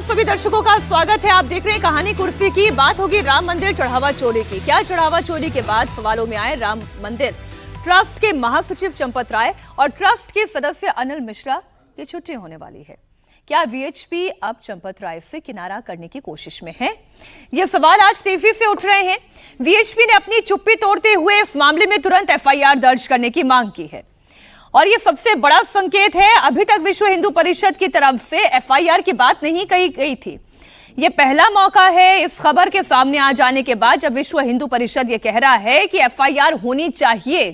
आप सभी दर्शकों का स्वागत है। आप देख रहे हैं कहानी कुर्सी की। बात होगी राम मंदिर चढ़ावा चोरी की। क्या चढ़ावा चोरी के बाद सवालों में आए राम मंदिर ट्रस्ट के महासचिव चंपत राय और ट्रस्ट के सदस्य अनिल मिश्रा की छुट्टी होने वाली है। क्या वीएचपी अब चंपत राय से किनारा करने की कोशिश में है? ये सवाल आज तेजी से उठ रहे हैं। वीएचपी ने अपनी चुप्पी तोड़ते हुए इस मामले में तुरंत एफआईआर दर्ज करने की मांग की है और ये सबसे बड़ा संकेत है। अभी तक विश्व हिंदू परिषद की तरफ से एफआईआर की बात नहीं कही गई थी। ये पहला मौका है इस खबर के सामने आ जाने के बाद जब विश्व हिंदू परिषद ये कह रहा है कि एफआईआर होनी चाहिए।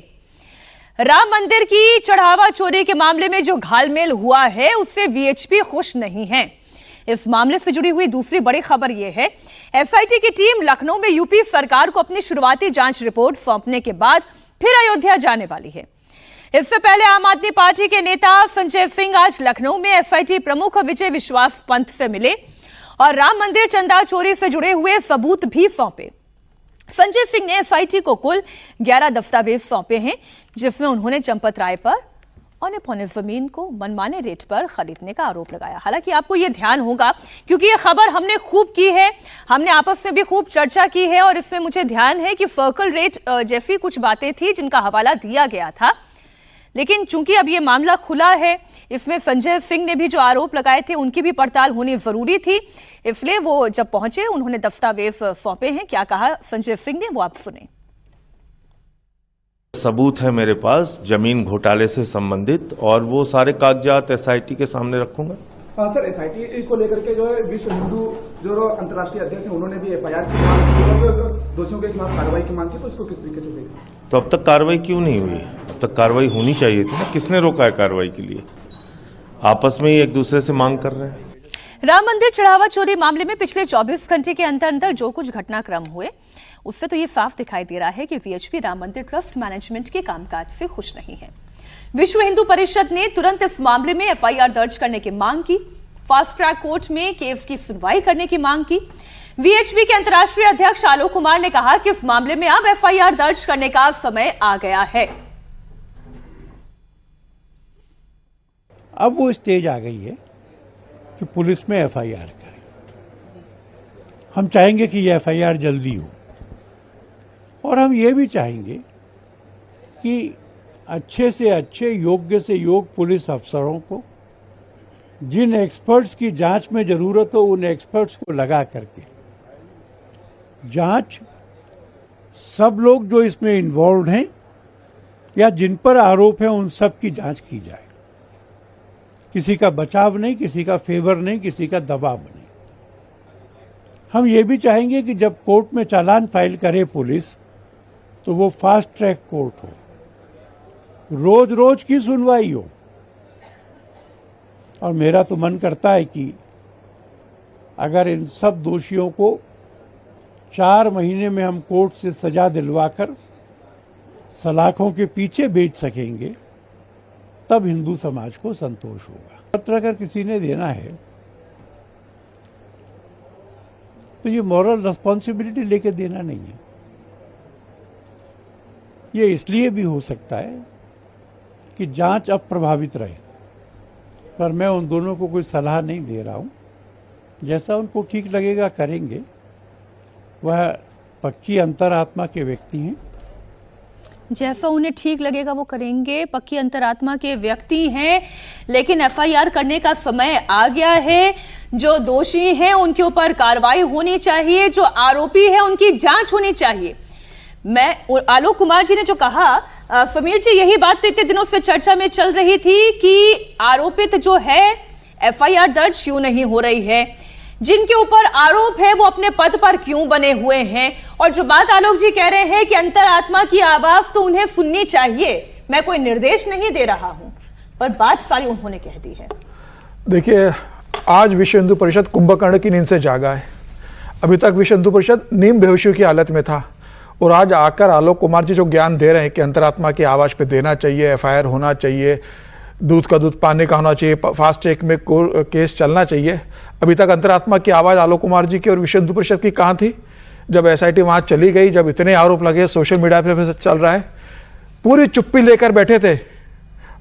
राम मंदिर की चढ़ावा चोरी के मामले में जो घालमेल हुआ है उससे वीएचपी खुश नहीं है। इस मामले से जुड़ी हुई दूसरी बड़ी खबर यह है, एसआईटी की टीम लखनऊ में यूपी सरकार को अपनी शुरुआती जांच रिपोर्ट सौंपने के बाद फिर अयोध्या जाने वाली है। इससे पहले आम आदमी पार्टी के नेता संजय सिंह आज लखनऊ में एसआईटी प्रमुख विजय विश्वास पंत से मिले और राम मंदिर चंदा चोरी से जुड़े हुए सबूत भी सौंपे। संजय सिंह ने एसआईटी को कुल 11 दस्तावेज सौंपे हैं, जिसमें उन्होंने चंपत राय पर औने पौने जमीन को मनमाने रेट पर खरीदने का आरोप लगाया। हालांकि आपको यह ध्यान होगा क्योंकि यह खबर हमने खूब की है, हमने आपस में भी खूब चर्चा की है और इसमें मुझे ध्यान है कि सर्कल रेट जैसी कुछ बातें थी जिनका हवाला दिया गया था। लेकिन चूंकि अब ये मामला खुला है, इसमें संजय सिंह ने भी जो आरोप लगाए थे उनकी भी पड़ताल होनी जरूरी थी, इसलिए वो जब पहुंचे उन्होंने दस्तावेज सौंपे हैं। क्या कहा संजय सिंह ने वो आप सुने। सबूत है मेरे पास जमीन घोटाले से संबंधित और वो सारे कागजात एसआईटी के सामने रखूंगा। सर, एसआईटी को लेकर के जो है विश्व हिंदू जो अंतर्राष्ट्रीय अध्यक्ष हैं उन्होंने भी एफआईआर की मांग की, दोषियों के खिलाफ कार्रवाई की मांग की, तो इसको किस तरीके से देखें? तो अब तक कार्रवाई क्यों नहीं हुई? अब तक कार्रवाई होनी चाहिए थी ना। किसने रोका है कार्रवाई के लिए? आपस में ही एक दूसरे से मांग कर रहे हैं। राम मंदिर चढ़ावा चोरी मामले में पिछले 24 घंटे के अंदर जो कुछ घटनाक्रम हुए उससे तो ये साफ दिखाई दे रहा है कि वीएचपी राम मंदिर ट्रस्ट मैनेजमेंट के कामकाज से खुश नहीं है। विश्व हिंदू परिषद ने तुरंत इस मामले में एफआईआर दर्ज करने की मांग की, फास्ट ट्रैक कोर्ट में केस की सुनवाई करने की मांग की। वीएचपी के अंतर्राष्ट्रीय अध्यक्ष आलोक कुमार ने कहा कि इस मामले में अब एफआईआर दर्ज करने का समय आ गया है। अब वो स्टेज आ गई है कि पुलिस में एफआईआर करे। हम चाहेंगे कि ये एफआईआर जल्दी हो और हम ये भी चाहेंगे कि अच्छे से अच्छे, योग्य से योग्य पुलिस अफसरों को, जिन एक्सपर्ट्स की जांच में जरूरत हो उन एक्सपर्ट्स को लगा करके जांच, सब लोग जो इसमें इन्वॉल्व हैं या जिन पर आरोप है उन सब की जांच की जाए। किसी का बचाव नहीं, किसी का फेवर नहीं, किसी का दबाव नहीं। हम ये भी चाहेंगे कि जब कोर्ट में चालान फाइल करे पुलिस तो वो फास्ट ट्रैक कोर्ट हो, रोज रोज की सुनवाई हो। और मेरा तो मन करता है कि अगर इन सब दोषियों को 4 महीने में हम कोर्ट से सजा दिलवाकर सलाखों के पीछे भेज सकेंगे तब हिंदू समाज को संतोष होगा। पत्र अगर किसी ने देना है तो ये मॉरल रिस्पॉन्सिबिलिटी लेके देना नहीं है। ये इसलिए भी हो सकता है कि जांच अब प्रभावित रहे, पर मैं उन दोनों को कोई सलाह नहीं दे रहा हूं। जैसा उनको ठीक लगेगा करेंगे। वह पक्की अंतरात्मा के व्यक्ति हैं। जैसा उन्हें ठीक लगेगा वो करेंगे, पक्की अंतरात्मा के व्यक्ति हैं। लेकिन एफआईआर करने का समय आ गया है। जो दोषी हैं उनके ऊपर कार्रवाई होनी चाहिए, जो आरोपी है उनकी जांच होनी चाहिए। मैं आलोक कुमार जी ने जो कहा, समीर जी, यही बात तो इतने दिनों से चर्चा में चल रही थी कि आरोपित जो है एफआईआर दर्ज क्यों नहीं हो रही है, जिनके ऊपर आरोप है वो अपने पद पर क्यों बने हुए हैं। और जो बात आलोक जी कह रहे हैं कि अंतरात्मा की आवाज तो उन्हें सुननी चाहिए, मैं कोई निर्देश नहीं दे रहा हूं, पर बात सारी उन्होंने कह दी है। देखिए, आज विश्व हिंदू परिषद कुंभकर्ण की नींद से जागा है। अभी तक विश्व हिंदू परिषद नीम बेहोशी की हालत में था और आज आकर आलोक कुमार जी जो ज्ञान दे रहे हैं कि अंतरात्मा की आवाज पे देना चाहिए, एफआईआर होना चाहिए, दूध का दूध पानी का होना चाहिए, फास्ट ट्रैक में केस चलना चाहिए। अभी तक अंतरात्मा की आवाज आलोक कुमार जी की और विश्व हिंदू परिषद की कहाँ थी? जब एसआईटी वहां चली गई, जब इतने आरोप लगे, सोशल मीडिया पे चल रहा है, पूरी चुप्पी लेकर बैठे थे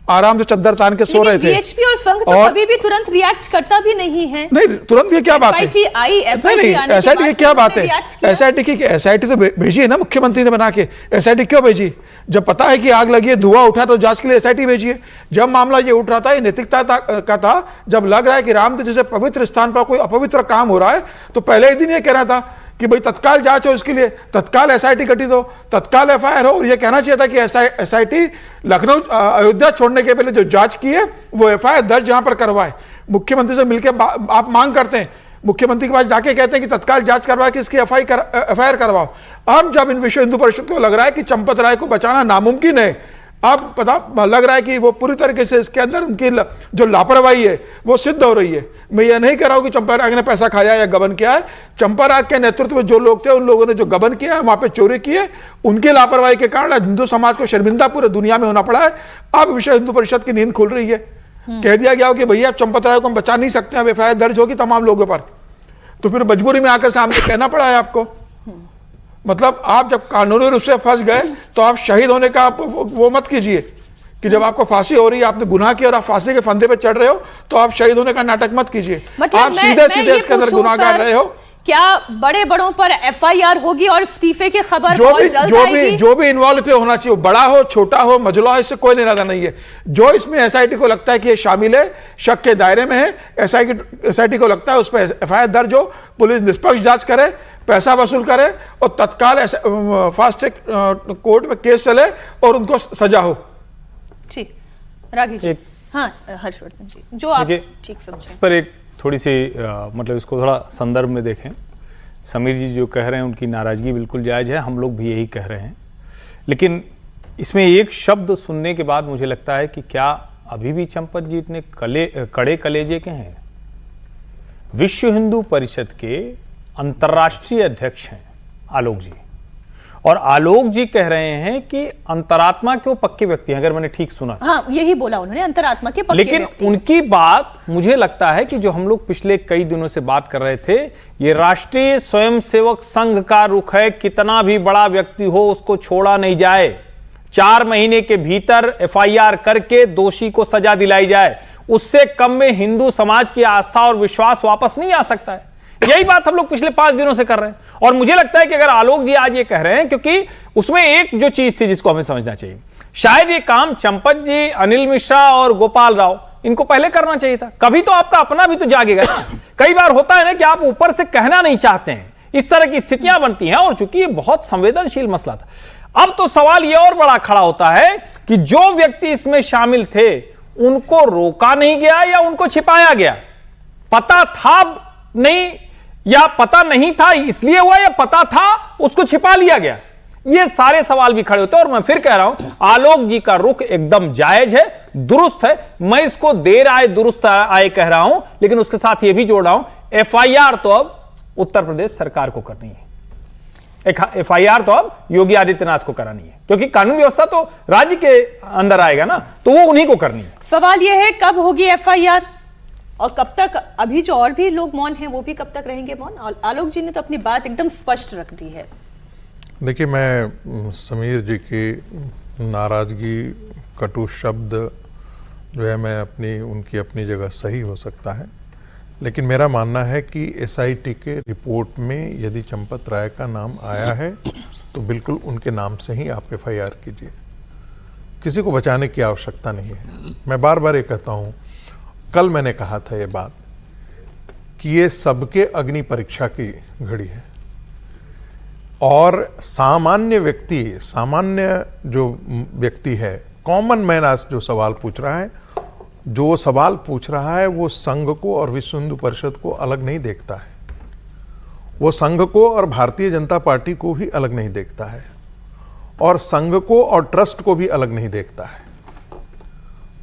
आराम से चद्दर तान के सो रहे थे। वीएचपी और संघ तो कभी भी तुरंत रिएक्ट करता भी नहीं है। नहीं, तुरंत ये क्या बात है? एसआईटी आई, नहीं, एसआईटी की क्या बात है? एसआईटी तो भेजी है ना मुख्यमंत्री ने बना के। एसआईटी क्यों भेजी? जब पता है कि आग लगी है, धुआं उठा, तो जांच के लिए एसआईटी भेजी है। जब मामला ये उठ रहा था, ये नैतिकता का था, जब लग रहा है कि राम जैसे पवित्र स्थान पर कोई अपवित्र काम हो रहा है, तो पहले ही दिन ये कह रहा था कि भाई तत्काल जांच हो, इसके लिए तत्काल एसआईटी गठित हो, तत्काल एफआईआर हो। और ये कहना चाहिए था कि एसआईटी लखनऊ अयोध्या छोड़ने के पहले जो जांच की है वो एफआईआर दर्ज यहां पर करवाए। मुख्यमंत्री से मिलकर आप मांग करते हैं, मुख्यमंत्री के पास जाके कहते हैं कि तत्काल जांच करवा के इसकी एफआईआर करवाओ। अब जब इन विश्व हिंदू परिषद को लग रहा है कि चंपत राय को बचाना नामुमकिन है, अब पता लग रहा है कि वो पूरी तरीके से इसके अंदर उनकी जो लापरवाही है वो सिद्ध हो रही है। मैं ये नहीं कह रहा हूं कि चंपा राग ने पैसा खाया या गबन किया है। चंपा राग के नेतृत्व में जो लोग थे, उन लोगों ने जो गबन किया है, वहां पे चोरी की है, उनकी लापरवाही के कारण हिंदू समाज को शर्मिंदा पूरे दुनिया में होना पड़ा है। अब विश्व हिंदू परिषद की नींद खुल रही है। कह दिया गया हो कि भैया चंपत राय को हम बचा नहीं सकते, अब एफआईआर दर्ज होगी तमाम लोगों पर, तो फिर मजबूरी में आकर सामने कहना पड़ा है आपको। मतलब आप जब कानूनी रूप से फंस गए तो आप शहीद होने का वो मत कीजिए कि जब आपको फांसी हो रही है, आपने गुनाह किया और आप फांसी के फंदे पे चढ़ रहे हो, तो आप शहीद होने का नाटक मत कीजिए। मतलब आप सीधे सीधे इसके अंदर गुनाहगार रहे हो। क्या बड़े बड़ों पर एफआईआर होगी और इस्तीफे की खबर बहुत जल्द आएगी? जो भी इन्वॉल्व पे होना चाहिए, बड़ा हो, छोटा हो, मजला हो, इससे कोई लेना देना नहीं है। जो इसमें एसआईटी को लगता है कि ये शामिल है, शक के दायरे में है, एसआईटी को लगता है उस पर एफआईआर दर्ज हो, पुलिस निष्पक्ष जांच करे, पैसा वसूल करे और तत्काल फास्ट ट्रैक कोर्ट में केस चले और उनको सजा हो। ठीक, राघी जी। हाँ हर्षवर्धन जी, जो आप ठीक समझे। इस पर एक थोड़ी सी मतलब इसको थोड़ा संदर्भ में देखें। समीर जी जो कह रहे हैं उनकी नाराजगी बिल्कुल जायज़ है, हम लोग भी यही कह रहे हैं। लेकिन इसमें एक शब्द सुनने के बाद मुझे लगता है कि क्या अभी भी चंपत जी इतने कड़े कलेजे के हैं? विश्व हिंदू परिषद के अंतर्राष्ट्रीय अध्यक्ष हैं आलोक जी, और आलोक जी कह रहे हैं कि अंतरात्मा के वो पक्के व्यक्ति हैं, अगर मैंने ठीक सुना। हाँ, यही बोला उन्होंने, अंतरात्मा के पक्के लेकिन व्यक्ति। उनकी बात मुझे लगता है कि जो हम लोग पिछले कई दिनों से बात कर रहे थे, ये राष्ट्रीय स्वयंसेवक संघ का रुख है, कितना भी बड़ा व्यक्ति हो उसको छोड़ा नहीं जाए, 4 महीने के भीतर एफआईआर करके दोषी को सजा दिलाई जाए, उससे कम में हिंदू समाज की आस्था और विश्वास वापस नहीं आ सकता है। यही बात हम लोग पिछले 5 दिनों से कर रहे हैं। और मुझे लगता है कि अगर आलोक जी आज ये कह रहे हैं, क्योंकि उसमें एक जो चीज थी जिसको हमें समझना चाहिए, शायद ये काम चंपत जी, अनिल मिश्रा और गोपाल राव इनको पहले करना चाहिए था। कभी तो आपका अपना भी तो जागेगा ना। कई बार होता है ना कि आप ऊपर से कहना नहीं चाहते हैं, इस तरह की स्थितियां बनती हैं, और चूंकि ये बहुत संवेदनशील मसला था, अब तो सवाल यह और बड़ा खड़ा होता है कि जो व्यक्ति इसमें शामिल थे उनको रोका नहीं गया या उनको छिपाया गया? पता था नहीं, या पता नहीं था इसलिए हुआ, या पता था उसको छिपा लिया गया? ये सारे सवाल भी खड़े होते हैं। और मैं फिर कह रहा हूं, आलोक जी का रुख एकदम जायज है, दुरुस्त है। मैं इसको देर आए दुरुस्त आए कह रहा हूं, लेकिन उसके साथ यह भी जोड़ रहा हूं, एफआईआर तो अब उत्तर प्रदेश सरकार को करनी है। एफआईआर तो अब योगी आदित्यनाथ को करानी है, क्योंकि कानून व्यवस्था तो राज्य के अंदर आएगा ना, तो वो उन्हीं को करनी है। सवाल यह है कब होगी एफआईआर और कब तक? अभी जो और भी लोग मौन हैं वो भी कब तक रहेंगे मौन? आलोक जी ने तो अपनी बात एकदम स्पष्ट रख दी है। देखिए, मैं समीर जी की नाराजगी, कटु शब्द जो है, मैं उनकी अपनी जगह सही हो सकता है, लेकिन मेरा मानना है कि एसआईटी के रिपोर्ट में यदि चंपत राय का नाम आया है तो बिल्कुल उनके नाम से ही आप एफआईआर कीजिए। किसी को बचाने की आवश्यकता नहीं है। मैं बार बार ये कहता हूँ, कल मैंने कहा था ये बात कि ये सबके अग्नि परीक्षा की घड़ी है, और सामान्य जो व्यक्ति है, कॉमन मैन आज जो सवाल पूछ रहा है, वो संघ को और विश्व हिंदू परिषद को अलग नहीं देखता है। वो संघ को और भारतीय जनता पार्टी को भी अलग नहीं देखता है, और संघ को और ट्रस्ट को भी अलग नहीं देखता है।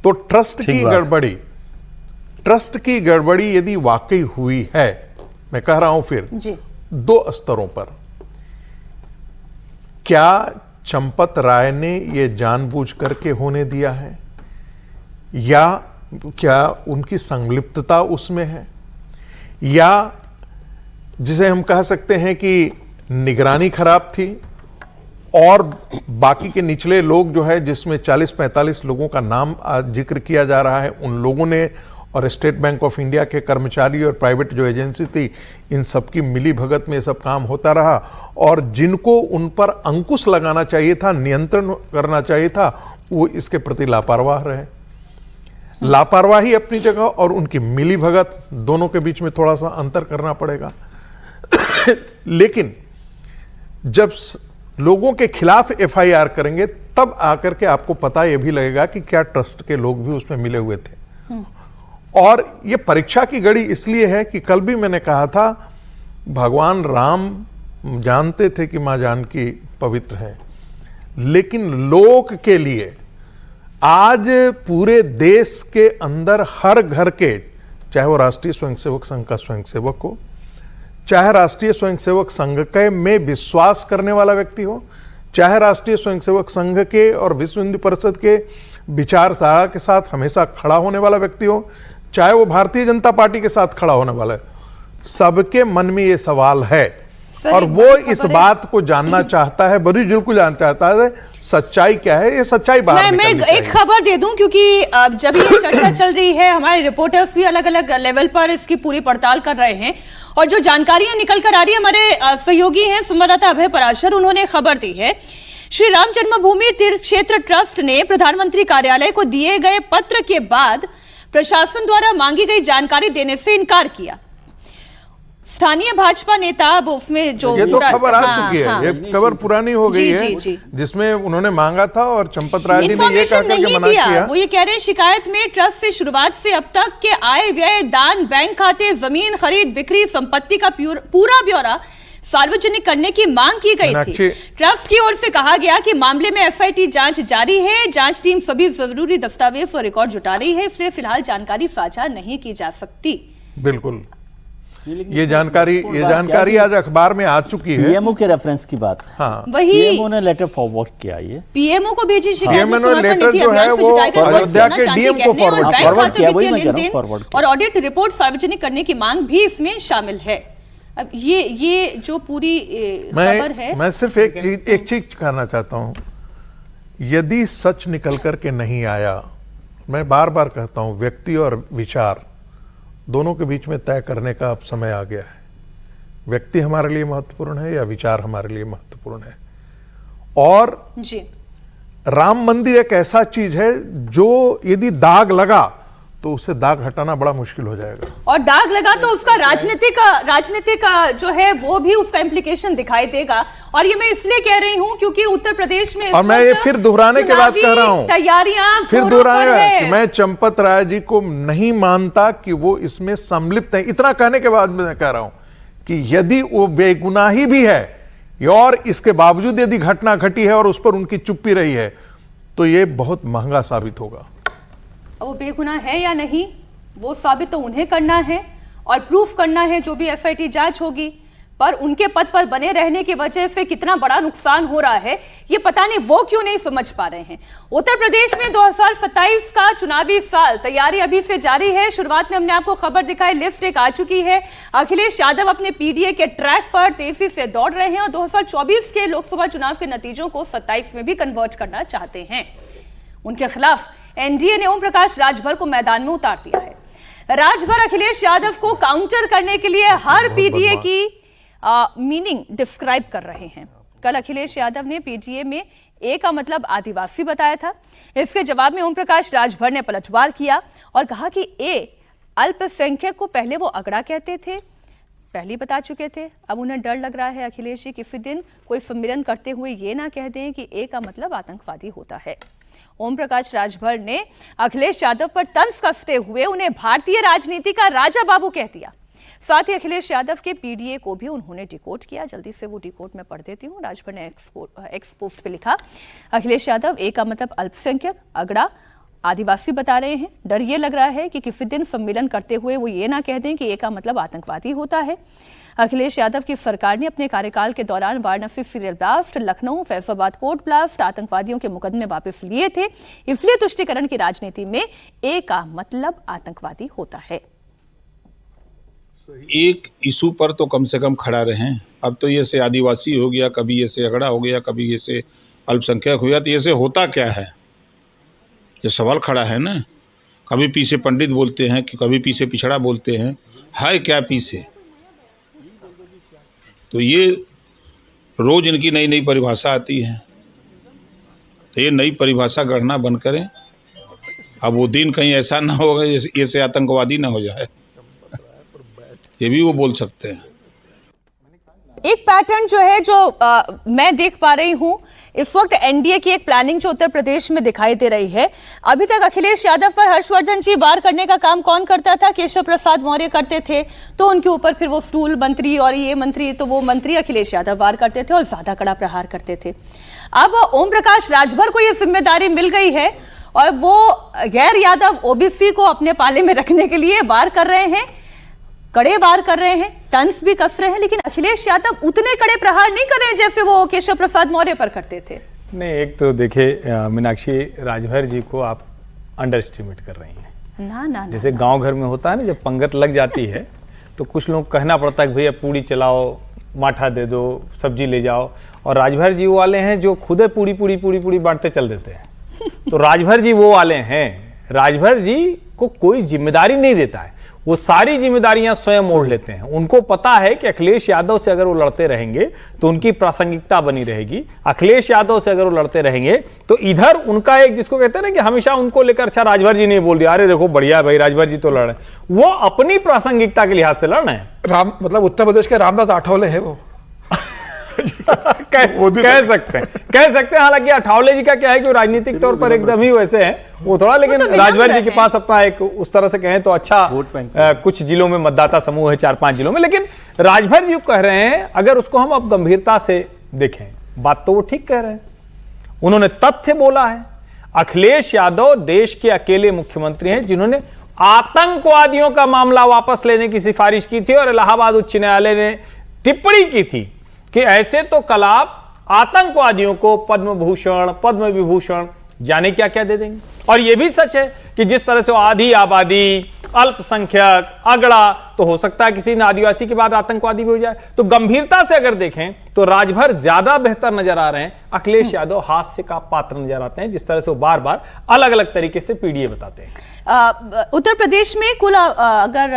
तो ट्रस्ट की गड़बड़ी यदि वाकई हुई है, मैं कह रहा हूं फिर जी, 2 स्तरों पर। क्या चंपत राय ने यह जानबूझ करके होने दिया है, या क्या उनकी संलिप्तता उसमें है, या जिसे हम कह सकते हैं कि निगरानी खराब थी, और बाकी के निचले लोग जो है, जिसमें 40-45 लोगों का नाम जिक्र किया जा रहा है, उन लोगों ने और स्टेट बैंक ऑफ इंडिया के कर्मचारी और प्राइवेट जो एजेंसी थी, इन सबकी मिली भगत में सब काम होता रहा। और जिनको उन पर अंकुश लगाना चाहिए था, नियंत्रण करना चाहिए था, वो इसके प्रति लापरवाह रहे। लापरवाही अपनी जगह और उनकी मिली भगत, दोनों के बीच में थोड़ा सा अंतर करना पड़ेगा। लेकिन जब लोगों के खिलाफ एफआईआर करेंगे, तब आकर के आपको पता यह भी लगेगा कि क्या ट्रस्ट के लोग भी उसमें मिले हुए थे। और ये परीक्षा की घड़ी इसलिए है कि कल भी मैंने कहा था, भगवान राम जानते थे कि मां जानकी पवित्र है, लेकिन लोक के लिए आज पूरे देश के अंदर हर घर के, चाहे वो राष्ट्रीय स्वयंसेवक संघ का स्वयंसेवक हो, चाहे राष्ट्रीय स्वयंसेवक संघ के में विश्वास करने वाला व्यक्ति हो, चाहे राष्ट्रीय स्वयंसेवक संघ के और विश्व हिंदू परिषद के विचारधारा के साथ हमेशा खड़ा होने वाला व्यक्ति हो, चाहे वो भारतीय जनता पार्टी के साथ खड़ा होने वाला है, सबके मन में ये सवाल है। और वो इस बात को जानना चाहता है, बड़ी दिल को जानना चाहता है सच्चाई क्या है। ये सच्चाई बाहर मैं एक खबर दे दूं, क्योंकि जब ये चर्चा चल रही है, हमारे रिपोर्टर्स भी अलग अलग लेवल पर इसकी पूरी पड़ताल कर रहे हैं, और जो जानकारियां निकल कर आ रही है, हमारे सहयोगी हैं संवाददाता अभय पराशर, उन्होंने खबर दी है। श्री राम जन्मभूमि तीर्थ क्षेत्र ट्रस्ट ने प्रधानमंत्री कार्यालय को दिए गए पत्र के बाद प्रशासन द्वारा मांगी गई जानकारी देने से इनकार किया। स्थानीय भाजपा नेता अब उसमें जो ये तो खबर आ चुकी है, ये खबर पुरानी हो गई है, जी। जिसमें उन्होंने मांगा था और चंपत राय जी ने ये कहा कि मना किया। वो ये कह रहे हैं, शिकायत में ट्रस्ट से शुरुआत से अब तक के आय व्यय, दान, बैंक खाते, जमीन खरीद बिक्री, संपत्ति का पूरा ब्यौरा सार्वजनिक करने की मांग की गई थी। ट्रस्ट की ओर से कहा गया कि मामले में एसआईटी जांच जारी है, जांच टीम सभी जरूरी दस्तावेज और रिकॉर्ड जुटा रही है, इसलिए फिलहाल जानकारी साझा नहीं की जा सकती। बिल्कुल, ये जानकारी आज अखबार में आ चुकी है। पीएमओ के रेफरेंस की बात है। हाँ, वही पीएमओ ने लेटर फॉरवर्ड किया, ये पीएमओ को भेजी शिकायत में लेटर जो है वो अयोध्या के डीएम को फॉरवर्ड किया, वही मैं कह रहा हूं, फॉरवर्ड और ऑडिट रिपोर्ट सार्वजनिक करने की मांग भी इसमें शामिल है। अब ये जो पूरी खबर है, मैं सिर्फ एक चीज कहना चाहता हूं, यदि सच निकल करके नहीं आया, मैं बार बार कहता हूं, व्यक्ति और विचार दोनों के बीच में तय करने का अब समय आ गया है। व्यक्ति हमारे लिए महत्वपूर्ण है या विचार हमारे लिए महत्वपूर्ण है। और जी, राम मंदिर एक ऐसा चीज है जो यदि दाग लगा तो उससे दाग हटाना बड़ा मुश्किल हो जाएगा, और दाग लगा तो उसका राजनीतिक जो है वो भी उसका इम्प्लीकेशन दिखाई देगा। और ये मैं इसलिए कह रही हूं क्योंकि उत्तर प्रदेश में, और मैं ये फिर दोहराने के बाद कह रहा हूं, तैयारियां फिर दोहराने, मैं चंपत राय जी को नहीं मानता कि वो इसमें सम्मिलित है। इतना कहने के बाद मैं कह रहा हूं कि यदि वो बेगुनाही भी है और इसके बावजूद यदि घटना घटी है और उस पर उनकी चुप्पी रही है, तो ये बहुत महंगा साबित होगा। वो बेगुनाह है या नहीं, वो साबित तो उन्हें करना है और प्रूफ करना है, जो भी एसआईटी जांच होगी। पर उनके पद पर बने रहने की वजह से कितना बड़ा नुकसान हो रहा है, ये पता नहीं वो क्यों नहीं समझ पा रहे हैं। उत्तर प्रदेश में 2027 का चुनावी साल, तैयारी अभी से जारी है। शुरुआत में हमने आपको खबर दिखाई, लिस्ट एक आ चुकी है। अखिलेश यादव अपने पीडीए के ट्रैक पर तेजी से दौड़ रहे हैं और 2024 के लोकसभा चुनाव के नतीजों को 27 में भी कन्वर्ट करना चाहते हैं। उनके खिलाफ एनडीए ने ओम प्रकाश राजभर को मैदान में उतार दिया है। राजभर अखिलेश यादव को काउंटर करने के लिए हर पीडीए की मीनिंग डिस्क्राइब कर रहे हैं। कल अखिलेश यादव ने पीडीए में ए का मतलब आदिवासी बताया था। इसके जवाब में ओम प्रकाश राजभर ने पलटवार किया और कहा कि ए अल्पसंख्यक को पहले वो अगड़ा कहते थे, पहले बता चुके थे। अब उन्हें डर लग रहा है अखिलेश जी किसी दिन कोई सम्मेलन करते हुए ये ना कह दें कि ए का मतलब आतंकवादी होता है। ओम प्रकाश राजभर ने अखिलेश यादव पर तंज कसते हुए उन्हें भारतीय राजनीति का राजा बाबू कह दिया। साथ ही अखिलेश यादव के पीडीए को भी उन्होंने डिकोड किया। जल्दी से वो डिकोड में पढ़ देती हूँ। राजभर ने एक्स पोस्ट पे लिखा, अखिलेश यादव ए का मतलब अल्पसंख्यक, अगड़ा, आदिवासी बता रहे हैं। डर ये लग रहा है कि किसी दिन सम्मेलन करते हुए वो ये ना कह दें कि ए का मतलब आतंकवादी होता है। अखिलेश यादव की सरकार ने अपने कार्यकाल के दौरान Varanasi serial blast, Lucknow, Faisalabad court blast, आतंकवादियों के मुकदमे वापस लिए थे। इसलिए तुष्टीकरण की राजनीति में ए का मतलब आतंकवादी होता है। एक इशू पर तो कम से कम खड़ा रहें। अब तो ये से आदिवासी हो गया, कभी ये से अगड़ा हो गया, कभी ये से अल्पसंख्यक हो गया, तो ये से होता क्या है, ये सवाल खड़ा है ना। कभी पीछे पंडित बोलते हैं कि कभी पीछे पिछड़ा बोलते हैं, है क्या पीछे। तो ये रोज इनकी नई नई परिभाषा आती है, तो ये नई परिभाषा गढ़ना बंद करें। अब वो दिन कहीं ऐसा ना होगा ये से आतंकवादी ना हो जाए, ये भी वो बोल सकते हैं। एक पैटर्न जो है जो मैं देख पा रही हूं इस वक्त एनडीए की एक प्लानिंग जो उत्तर प्रदेश में दिखाई दे रही है। अभी तक अखिलेश यादव पर हर्षवर्धन जी वार करने का काम कौन करता था? केशव प्रसाद मौर्य करते थे, तो उनके ऊपर फिर वो स्टूल मंत्री और ये मंत्री, तो वो मंत्री अखिलेश यादव वार करते थे और ज्यादा कड़ा प्रहार करते थे। अब ओम प्रकाश राजभर को ये जिम्मेदारी मिल गई है और वो गैर यादव ओबीसी को अपने पाले में रखने के लिए वार कर रहे हैं, कड़े वार कर रहे हैं, तंज भी कस रहे हैं, लेकिन अखिलेश यादव उतने कड़े प्रहार नहीं कर रहे हैं जैसे वो केशव प्रसाद मौर्य पर करते थे। नहीं, एक तो देखिए मीनाक्षी, राजभर जी को आप अंडर एस्टिमेट कर रही हैं। ना जैसे गांव घर में होता है ना, जब पंगत लग जाती है तो कुछ लोग कहना पड़ता है कि भैया पूड़ी चलाओ, माठा दे दो, सब्जी ले जाओ, और राजभर जी वो वाले हैं जो खुद पूड़ी पूड़ी पूड़ी पूड़ी बांटते चल देते हैं। तो राजभर जी वो वाले हैं, राजभर जी को कोई जिम्मेदारी नहीं देता है, वो सारी जिम्मेदारियां स्वयं ओढ़ लेते हैं। उनको पता है कि अखिलेश यादव से अगर वो लड़ते रहेंगे तो उनकी प्रासंगिकता बनी रहेगी, अखिलेश यादव से अगर वो लड़ते रहेंगे तो इधर उनका एक, जिसको कहते हैं ना कि हमेशा उनको लेकर, अच्छा राजभर जी नहीं बोल दिया, अरे देखो बढ़िया भाई राजभर जी तो लड़ रहे हैं, वो अपनी प्रासंगिकता के लिहाज से लड़ रहे हैं। मतलब उत्तर प्रदेश के रामदास आठवले है वो। कह सकते हैं। हालांकि अठावले जी का क्या है कि वो राजनीतिक तौर पर एकदम ही वैसे हैं वो थोड़ा, लेकिन राजभर जी के पास अपना एक, उस तरह से कहें तो अच्छा कुछ जिलों में मतदाता समूह है, 4-5 जिलों में। लेकिन राजभर जी कह रहे हैं, अगर उसको हम अब गंभीरता से देखें, बात तो वो ठीक कह रहे हैं, उन्होंने तथ्य बोला है। अखिलेश यादव देश के अकेले मुख्यमंत्री हैं जिन्होंने आतंकवादियों का मामला वापस लेने की सिफारिश की थी और इलाहाबाद उच्च न्यायालय ने टिप्पणी की थी कि ऐसे तो कलाप आतंकवादियों को पद्म भूषण, पद्म विभूषण, जाने क्या क्या दे देंगे। और यह भी सच है कि जिस तरह से आधी आबादी, अल्पसंख्यक, अगड़ा, तो हो सकता है किसी आदिवासी के बाद आतंकवादी भी हो जाए। तो गंभीरता से अगर देखें तो राजभर ज्यादा बेहतर नजर आ रहे हैं, अखिलेश यादव हास्य का पात्र नजर आते हैं, जिस तरह से वो बार बार अलग अलग तरीके से पीडीए बताते हैं। उत्तर प्रदेश में कुल अगर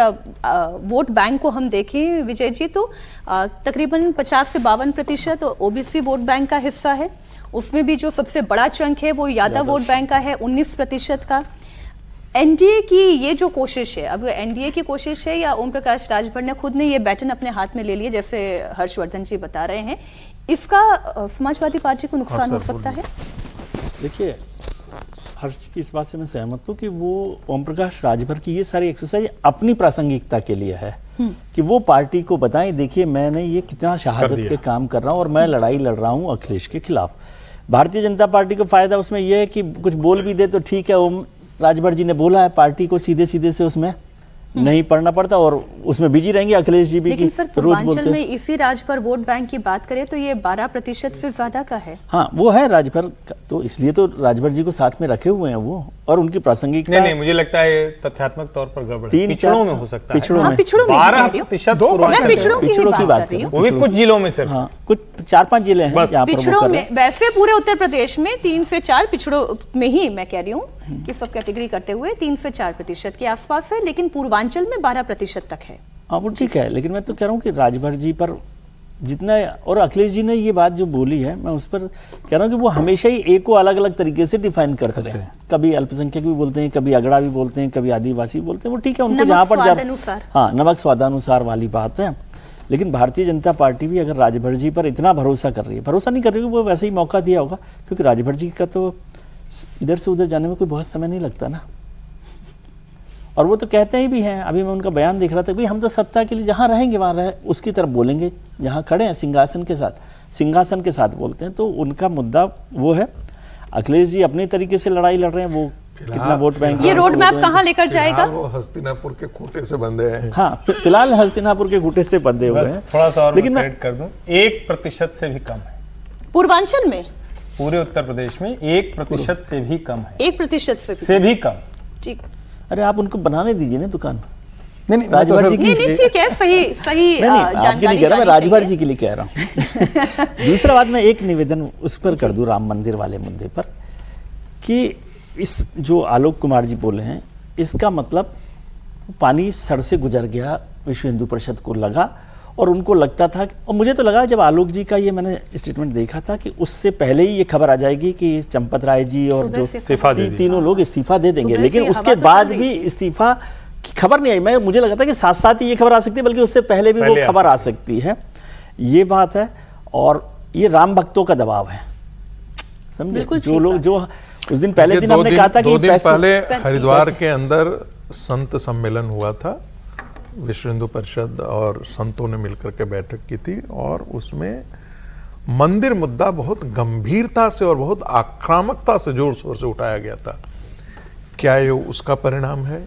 वोट बैंक को हम देखें विजय जी, तो तकरीबन 50 से 52% ओबीसी वोट बैंक का हिस्सा है। उसमें भी जो सबसे बड़ा चंक है वो यादव वोट बैंक का है, 19% का। एनडीए की ये जो कोशिश है, अब एनडीए की कोशिश है या ओम प्रकाश राजभर ने खुद ने ये बैटन अपने हाथ में ले लिया, जैसे हर्षवर्धन जी बता रहे हैं, इसका समाजवादी पार्टी को नुकसान हो सकता है? देखिए, हर्ष की इस बात से मैं सहमत हूँ कि वो ओम प्रकाश राजभर की ये सारी एक्सरसाइज अपनी प्रासंगिकता के लिए है कि वो पार्टी को बताएं, देखिए मैंने ये कितना शहादत के काम कर रहा हूँ और मैं लड़ाई लड़ रहा हूँ अखिलेश के खिलाफ। भारतीय जनता पार्टी को फायदा उसमें यह है कि कुछ बोल भी दे तो ठीक है, ओम राजभर जी ने बोला है, पार्टी को सीधे सीधे से उसमें नहीं पढ़ना पड़ता और उसमें बिजी रहेंगे। अखिलेश जी भी लेकिन सर पूर्वांचल में इसी राजभर वोट बैंक की बात करें तो ये 12% से ज्यादा का है। हाँ वो है राजभर, तो इसलिए तो राजभर जी को साथ में रखे हुए हैं वो, और उनकी प्रासंगिकता। नहीं, मुझे लगता है तथ्यात्मक तौर पर गड़बड़ है। पिछड़ों में हो सकता है, पिछड़ों में 12% पिछड़ों की बात कर रही हूँ, वो भी कुछ जिलों में सिर्फ। हाँ, कुछ 4-5 जिले हैं जहाँ पर पिछड़ों में। वैसे पूरे उत्तर प्रदेश में 3 से 4 पिछड़ों में ही मैं कह रही हूँ कि सब कैटेगरी करते हुए 3 से 4% के आसपास है, लेकिन पूर्वांचल में 12% तक है। हाँ वो ठीक है, लेकिन मैं तो कह रहा हूँ कि राजभर जी पर जितना, और अखिलेश जी ने ये बात जो बोली है, मैं उस पर कह रहा हूँ कि वो हमेशा ही एक को अलग अलग तरीके से डिफाइन करते रहे। कभी अल्पसंख्यक भी बोलते हैं, कभी अगड़ा भी बोलते हैं, कभी आदिवासी बोलते हैं, वो ठीक है, उनको जहाँ पर हाँ नमक स्वादानुसार वाली बात है। लेकिन भारतीय जनता पार्टी भी अगर राजभर जी पर इतना भरोसा कर रही है, भरोसा नहीं कर रही है, वो वैसे ही मौका दिया होगा, क्योंकि राजभर जी का तो इधर से उधर जाने में कोई बहुत समय नहीं लगता ना। और वो तो कहते ही भी हैं, अभी मैं उनका बयान देख रहा था, भाई हम तो सत्ता के लिए जहाँ रहेंगे वहाँ रहे, उसकी तरफ बोलेंगे, जहाँ खड़े हैं सिंहासन के साथ बोलते हैं। तो उनका मुद्दा वो है। अखिलेश जी अपने तरीके से लड़ाई लड़ रहे हैं, वो कितना वोट बैंक, ये रोड मैप कहाँ लेकर जाएगा? वो हस्तिनापुर के खूंटे से बंधे हैं। हाँ फिलहाल हस्तिनापुर के खूंटे से बंधे हुए हैं। थोड़ा सा और लेकिन मैं कर दूं, 1% से भी कम है पूर्वांचल में, पूरे उत्तर प्रदेश में 1% से भी कम है। 1% से भी कम। ठीक। अरे आप उनको बनाने दीजिए ना दुकान। नहीं राजभर जी की नहीं ठीक है, सही आपके जानकारी नहीं कह रहा, मैं जानी राजभर चाहिए। जी के लिए कह रहा हूँ। दूसरा बात, मैं एक निवेदन उस पर कर दूं, राम मंदिर वाले मुद्दे पर, कि इस जो आलोक कुमार जी बोले हैं, इसका मतलब पानी सर से गुजर गया, विश्व हिंदू परिषद को लगा, और उनको लगता था, और मुझे तो लगा जब आलोक जी का ये मैंने स्टेटमेंट देखा था कि उससे पहले ही ये खबर आ जाएगी कि चंपत राय जी और जो तीनों लोग इस्तीफा दे देंगे, लेकिन उसके बाद भी इस्तीफा की खबर नहीं आई। मुझे लगा था कि साथ साथ ही ये खबर आ सकती है, बल्कि उससे पहले भी वो खबर आ सकती है। ये बात है, और ये राम भक्तों का दबाव है, समझे? जो लोग जो उस दिन पहले दिन हमने कहा था कि 2 दिन पहले हरिद्वार के अंदर संत सम्मेलन हुआ था, विश्व हिंदू परिषद और संतों ने मिलकर के बैठक की थी, और उसमें मंदिर मुद्दा बहुत गंभीरता से और बहुत आक्रामकता से जोर शोर से उठाया गया था। क्या ये उसका परिणाम है?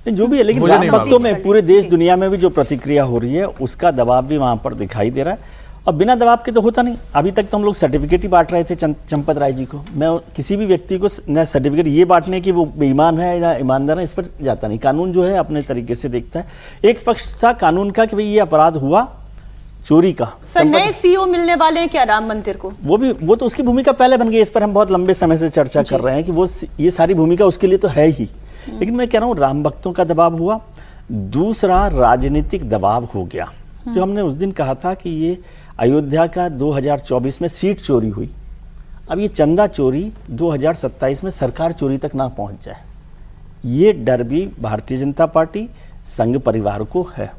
जो भी है, लेकिन राम भक्तों में पूरे देश दुनिया में भी जो प्रतिक्रिया हो रही है, उसका दबाव भी वहां पर दिखाई दे रहा है। और बिना दबाव के तो होता नहीं। अभी तक तो हम लोग सर्टिफिकेट ही बांट रहे थे चंपत राय जी को। मैं किसी भी व्यक्ति को न सर्टिफिकेट ये बांटने की वो बेईमान है या ईमानदार है, इस पर जाता नहीं। कानून जो है अपने तरीके से देखता है। एक पक्ष था कानून का कि भाई ये अपराध हुआ चोरी का। सर, नए सीईओ मिलने वाले हैं क्या राम मंदिर को? वो तो उसकी भूमिका पहले बन गई। इस पर हम बहुत लंबे समय से चर्चा कर रहे हैं कि वो ये सारी भूमिका उसके लिए तो है ही, लेकिन मैं कह रहा हूँ राम भक्तों का दबाव हुआ। दूसरा राजनीतिक दबाव हो गया, जो हमने उस दिन कहा था कि ये अयोध्या का 2024 में सीट चोरी हुई, अब ये चंदा चोरी 2027 में सरकार चोरी तक ना पहुंच जाए, ये डर भी भारतीय जनता पार्टी संघ परिवार को है।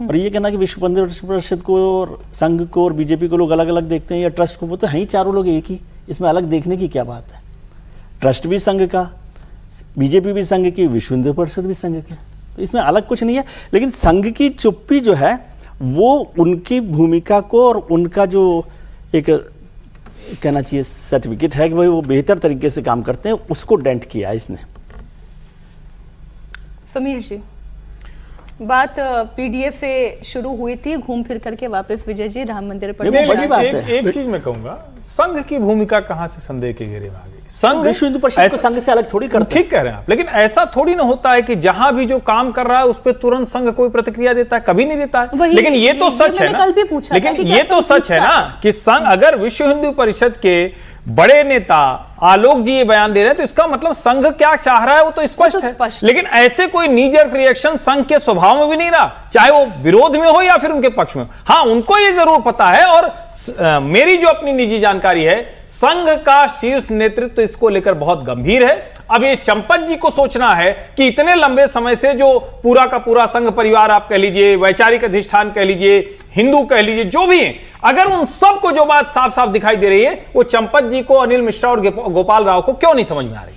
और ये कहना कि विश्व हिंदू परिषद को और संघ को और बीजेपी को लोग अलग अलग देखते हैं या ट्रस्ट को, वो तो है ही चारों लोग एक ही, इसमें अलग देखने की क्या बात है। ट्रस्ट भी संघ का, बीजेपी भी संघ की, विश्व हिंदू परिषद भी संघ के, तो इसमें अलग कुछ नहीं है। लेकिन संघ की चुप्पी जो है वो उनकी भूमिका को और उनका जो एक कहना चाहिए सर्टिफिकेट है कि वो बेहतर तरीके से काम करते हैं, उसको डेंट किया इसने। समीर जी, बात पीडीएफ से शुरू हुई थी, घूम फिर करके वापस विजय जी राम मंदिर पर। बड़ी बात है। एक चीज मैं कहूंगा, संघ की भूमिका कहां से संदेह के घेरे में आ गई? संघ विश्व हिंदू परिषद को संघ से अलग थोड़ी करते। ठीक कह रहे हैं आप, लेकिन ऐसा थोड़ी ना होता है कि जहां भी जो काम कर रहा है उस पर तुरंत संघ कोई प्रतिक्रिया देता है, कभी नहीं देता है। लेकिन ये तो सच है ना, लेकिन ये तो सच है ना कि संघ, अगर विश्व हिंदू परिषद के बड़े नेता आलोक जी ये बयान दे रहे हैं तो इसका मतलब संघ क्या चाह रहा है वो तो स्पष्ट है। लेकिन ऐसे कोई नी-जर्क रिएक्शन संघ के स्वभाव में भी नहीं रहा, चाहे वो विरोध में हो या फिर उनके पक्ष में। हाँ, उनको ये जरूर पता है, और मेरी जो अपनी निजी जानकारी है, संघ का शीर्ष नेतृत्व इसको लेकर बहुत गंभीर है। अब ये चंपत जी को सोचना है कि इतने लंबे समय से जो पूरा का पूरा संघ परिवार आप कह लीजिए, वैचारिक अधिष्ठान कह लीजिए, हिंदू कह लीजिए, जो भी है, अगर उन सबको जो बात साफ साफ दिखाई दे रही है वो चंपत जी को, अनिल मिश्रा और गोपाल राव को क्यों नहीं समझ में आ रही?